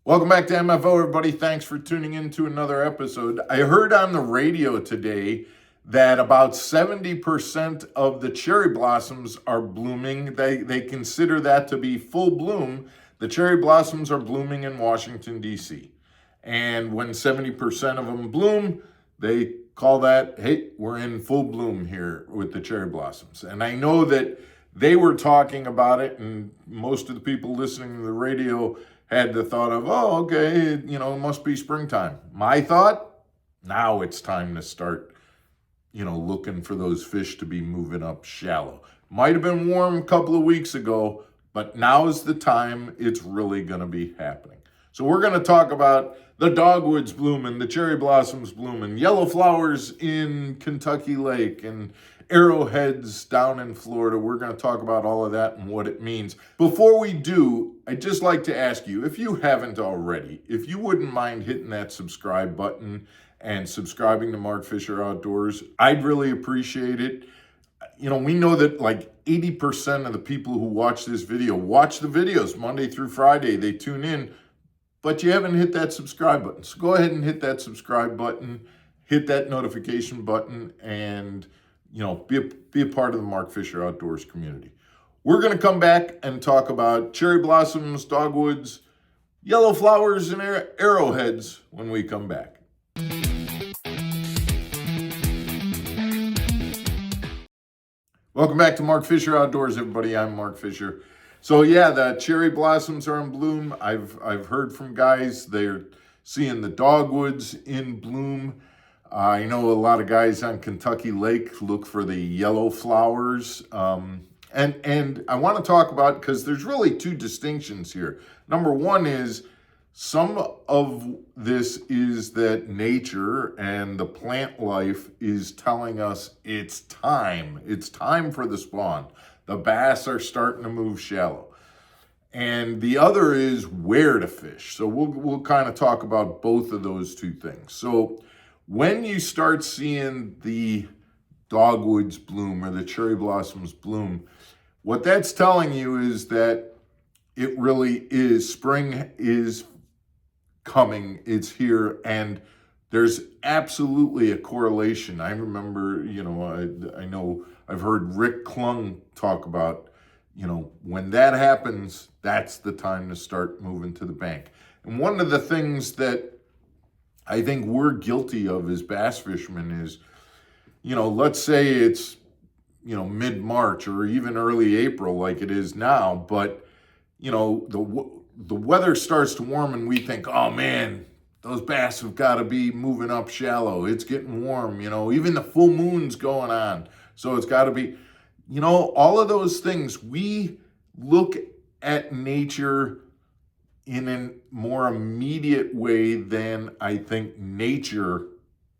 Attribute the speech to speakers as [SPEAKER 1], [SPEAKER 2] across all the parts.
[SPEAKER 1] Welcome back to MFO, everybody. Thanks for tuning in to another episode. I heard on the radio today that about 70% of the cherry blossoms are blooming. They consider that to be full bloom. The cherry blossoms are blooming in Washington, D.C. And when 70% of them bloom, they call that, hey, we're in full bloom here with the cherry blossoms. And I know that they were talking about it, and most of the people listening to the radio had the thought of, oh, okay, it must be springtime. My thought, now it's time to start, looking for those fish to be moving up shallow. Might have been warm a couple of weeks ago, but now is the time it's really going to be happening. So we're going to talk about the dogwoods blooming, the cherry blossoms blooming, yellow flowers in Kentucky Lake, and arrowheads down in Florida. We're going to talk about all of that and what it means. Before we do, I'd just like to ask you, if you haven't already, if you wouldn't mind hitting that subscribe button and subscribing to Mark Fisher Outdoors, I'd really appreciate it. We know that like 80% of the people who watch this video watch the videos Monday through Friday. They tune in, but you haven't hit that subscribe button. So go ahead and hit that subscribe button, hit that notification button, and be a part of the Mark Fisher Outdoors community. We're going to come back and talk about cherry blossoms, dogwoods, yellow flowers, and arrowheads when we come back. Welcome back to Mark Fisher Outdoors, everybody. I'm Mark Fisher. So yeah, the cherry blossoms are in bloom. I've heard from guys, they're seeing the dogwoods in bloom. I know a lot of guys on Kentucky Lake look for the yellow flowers. And I want to talk about, because there's really two distinctions here. Number one is some of this is that nature and the plant life is telling us it's time. It's time for the spawn. The bass are starting to move shallow. And the other is where to fish. So we'll kind of talk about both of those two things. So when you start seeing the dogwoods bloom or the cherry blossoms bloom, what that's telling you is that it really is, spring is coming, it's here, and there's absolutely a correlation. I remember, I know I've heard Rick Klung talk about, when that happens, that's the time to start moving to the bank. And one of the things that I think we're guilty of as bass fishermen is, let's say it's, mid-March or even early April like it is now, but, the weather starts to warm and we think, oh man, those bass have got to be moving up shallow. It's getting warm, even the full moon's going on. So it's got to be, all of those things. We look at nature in a more immediate way than I think nature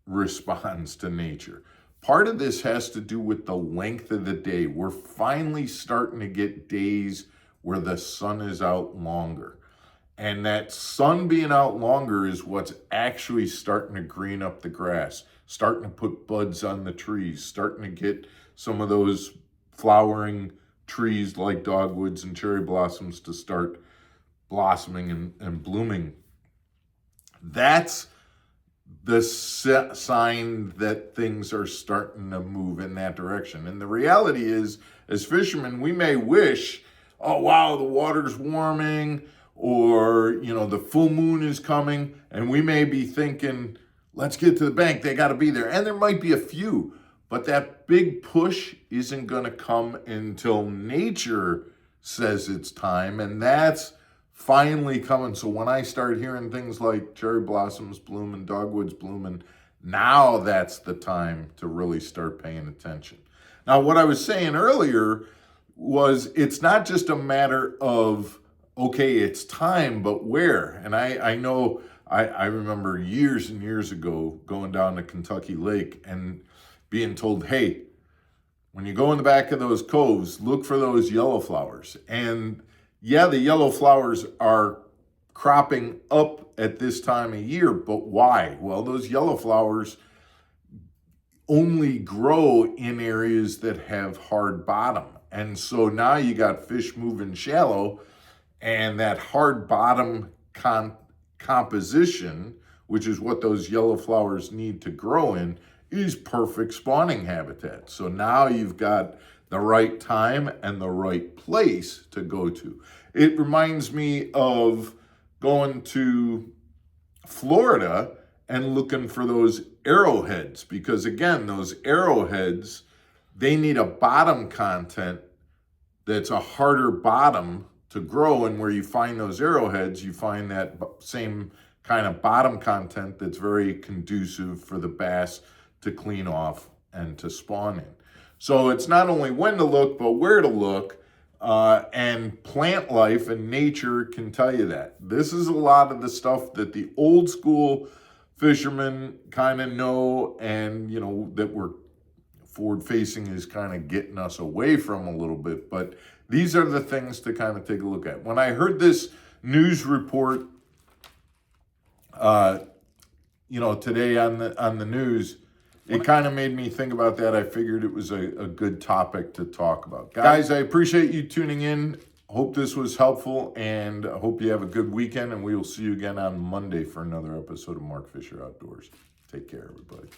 [SPEAKER 1] responds to nature. Part of this has to do with the length of the day. We're finally starting to get days where the sun is out longer. And that sun being out longer is what's actually starting to green up the grass, starting to put buds on the trees, starting to get some of those flowering trees like dogwoods and cherry blossoms to start blossoming and blooming. That's the sign that things are starting to move in that direction. And the reality is, as fishermen, we may wish, oh wow, the water's warming, or the full moon is coming, and we may be thinking, let's get to the bank, they got to be there. And there might be a few, but that big push isn't going to come until nature says it's time, and that's finally coming. So when I start hearing things like cherry blossoms blooming, dogwoods blooming, now that's the time to really start paying attention. Now, what I was saying earlier was it's not just a matter of, okay, it's time, but where? And I know, I remember years and years ago going down to Kentucky Lake and being told, hey, when you go in the back of those coves, look for those yellow flowers. And yeah, the yellow flowers are cropping up at this time of year, but why? Well, those yellow flowers only grow in areas that have hard bottom. And so now you got fish moving shallow, and that hard bottom composition, which is what those yellow flowers need to grow in, is perfect spawning habitat. So now you've got the right time and the right place to go to. It reminds me of going to Florida and looking for those arrowheads, because again, those arrowheads, they need a bottom content that's a harder bottom to grow. And where you find those arrowheads, you find that same kind of bottom content that's very conducive for the bass to clean off and to spawn in. So it's not only when to look, but where to look. And plant life and nature can tell you that. This is a lot of the stuff that the old school fishermen kind of know, and that we're forward facing is kind of getting us away from a little bit. But these are the things to kind of take a look at. When I heard this news report today on the news, it kind of made me think about that. I figured it was a good topic to talk about. Guys, I appreciate you tuning in. Hope this was helpful, and I hope you have a good weekend, and we will see you again on Monday for another episode of Mark Fisher Outdoors. Take care, everybody.